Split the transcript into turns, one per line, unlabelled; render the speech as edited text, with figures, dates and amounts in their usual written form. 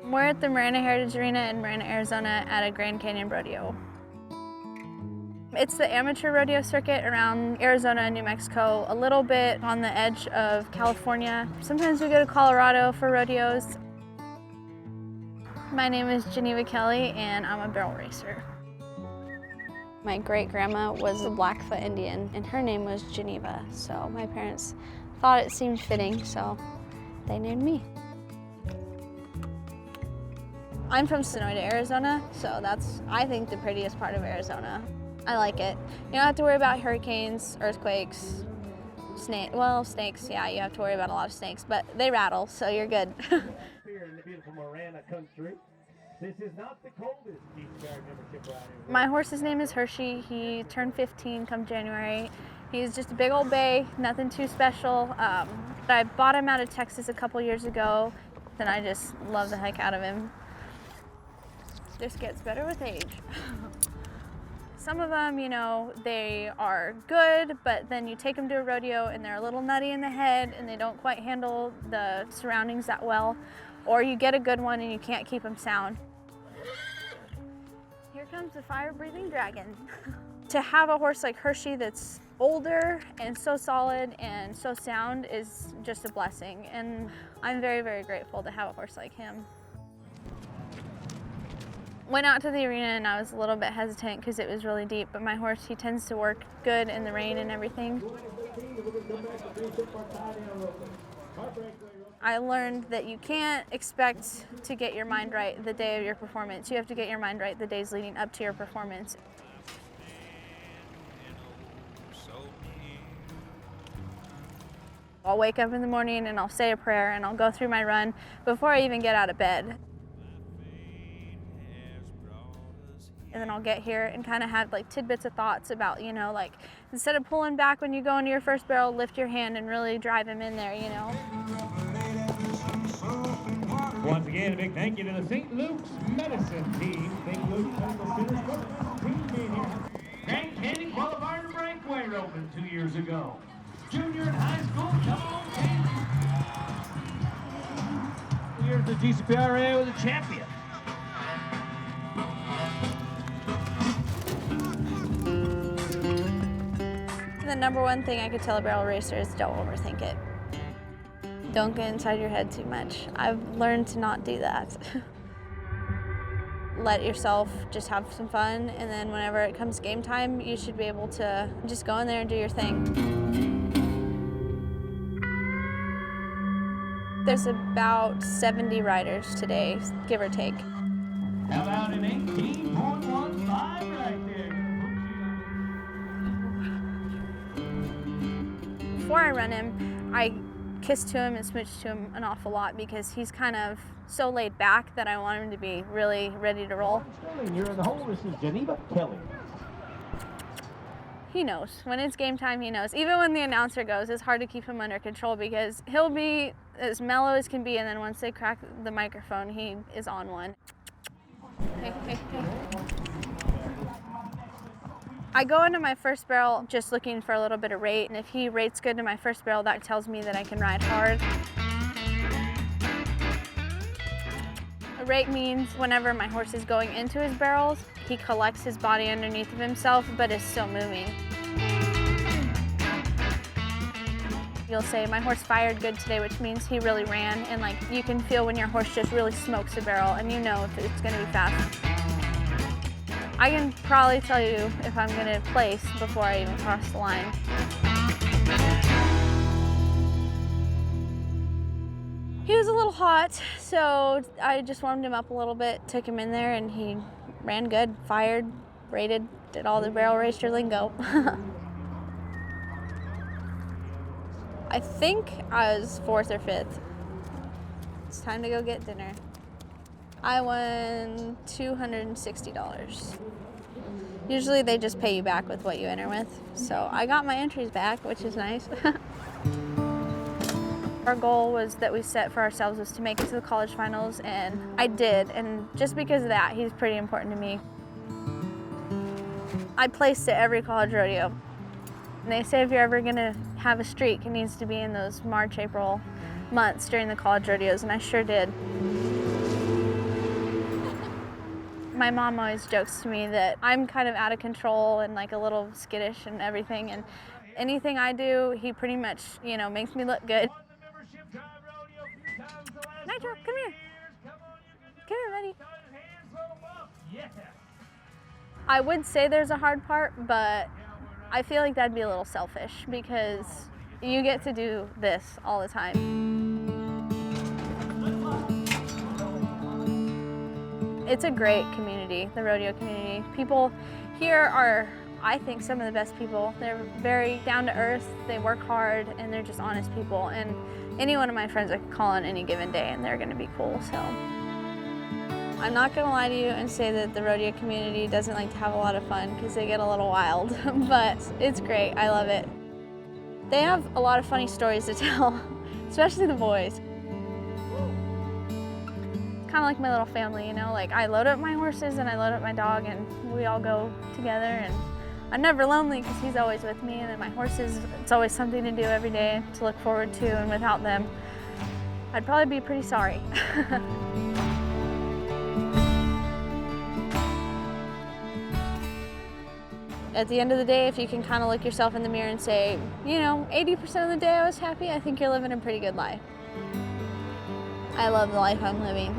We're at the Marina Heritage Arena in Marina, Arizona at a Grand Canyon rodeo. It's the amateur rodeo circuit around Arizona and New Mexico, a little bit on the edge of California. Sometimes we go to Colorado for rodeos. My name is Geneva Kelly and I'm a barrel racer. My great-grandma was a Blackfoot Indian and her name was Geneva, so my parents thought it seemed fitting, so they named me. I'm from Sonoyta, Arizona, so that's, I think, the prettiest part of Arizona. I like it. You don't have to worry about hurricanes, earthquakes, snakes, yeah, you have to worry about a lot of snakes, but they rattle, so you're good.
Here in the beautiful Marana country. This is not the coldest membership ride.
My horse's name is Hershey. He turned 15 come January. He's just a big old bay, nothing too special. I bought him out of Texas a couple years ago, and I just love the heck out of him. This gets better with age. Some of them, you know, they are good, but then you take them to a rodeo and they're a little nutty in the head and they don't quite handle the surroundings that well. Or you get a good one and you can't keep them sound. Here comes the fire-breathing dragon. To have a horse like Hershey that's older and so solid and so sound is just a blessing. And I'm very, very grateful to have a horse like him. Went out to the arena and I was a little bit hesitant because it was really deep, but my horse, he tends to work good in the rain and everything. I learned that you can't expect to get your mind right the day of your performance. You have to get your mind right the days leading up to your performance. I'll wake up in the morning and I'll say a prayer and I'll go through my run before I even get out of bed. And then I'll get here and kind of have like tidbits of thoughts about, you know, like instead of pulling back when you go into your first barrel, lift your hand and really drive him in there, you know.
Once again, a big thank you to the St. Luke's Medicine team. St. Luke's Medical Center's team being here. Grand Canyon Boulevard and Breakaway opened 2 years ago. Junior and high school, come on, Canyon. Here's the GCPRA with a champion.
The number one thing I could tell a barrel racer is don't overthink it. Don't get inside your head too much. I've learned to not do that. Let yourself just have some fun, and then whenever it comes game time, you should be able to just go in there and do your thing. There's about 70 riders today, give or take.
How about an 18.15 right there?
Before I run him, I kiss to him and smooch to him an awful lot because he's kind of so laid back that I want him to be really ready to roll.
You're in the hole. This is Geneva Kelly.
He knows. When it's game time, he knows. Even when the announcer goes, it's hard to keep him under control because he'll be as mellow as can be, and then once they crack the microphone, he is on one. Hey, hey, hey. I go into my first barrel just looking for a little bit of rate, and if he rates good to my first barrel, that tells me that I can ride hard. A rate means whenever my horse is going into his barrels, he collects his body underneath of himself, but is still moving. You'll say, my horse fired good today, which means he really ran, and like you can feel when your horse just really smokes a barrel, and you know if it's gonna be fast. I can probably tell you if I'm gonna place before I even cross the line. He was a little hot, so I just warmed him up a little bit, took him in there, and he ran good, fired, rated, did all the barrel racer lingo. I think I was 4th or 5th. It's time to go get dinner. I won $260. Usually they just pay you back with what you enter with. So I got my entries back, which is nice. Our goal was that we set for ourselves was to make it to the college finals, and I did. And just because of that, he's pretty important to me. I placed at every college rodeo. And they say if you're ever gonna have a streak, it needs to be in those March, April months during the college rodeos, and I sure did. My mom always jokes to me that I'm kind of out of control and like a little skittish and everything, and anything I do, he pretty much, you know, makes me look good. Nitro, come here. Come here, buddy. I would say there's a hard part, but I feel like that'd be a little selfish because you get to do this all the time. It's a great community, the rodeo community. People here are, I think, some of the best people. They're very down to earth, they work hard, and they're just honest people. And any one of my friends I could call on any given day and they're gonna be cool, so. I'm not gonna lie to you and say that the rodeo community doesn't like to have a lot of fun because they get a little wild, but it's great, I love it. They have a lot of funny stories to tell, especially the boys. It's kind of like my little family, you know, like I load up my horses and I load up my dog and we all go together, and I'm never lonely because he's always with me, and then my horses, it's always something to do every day to look forward to, and without them, I'd probably be pretty sorry. At the end of the day, if you can kind of look yourself in the mirror and say, you know, 80% of the day I was happy, I think you're living a pretty good life. I love the life I'm living.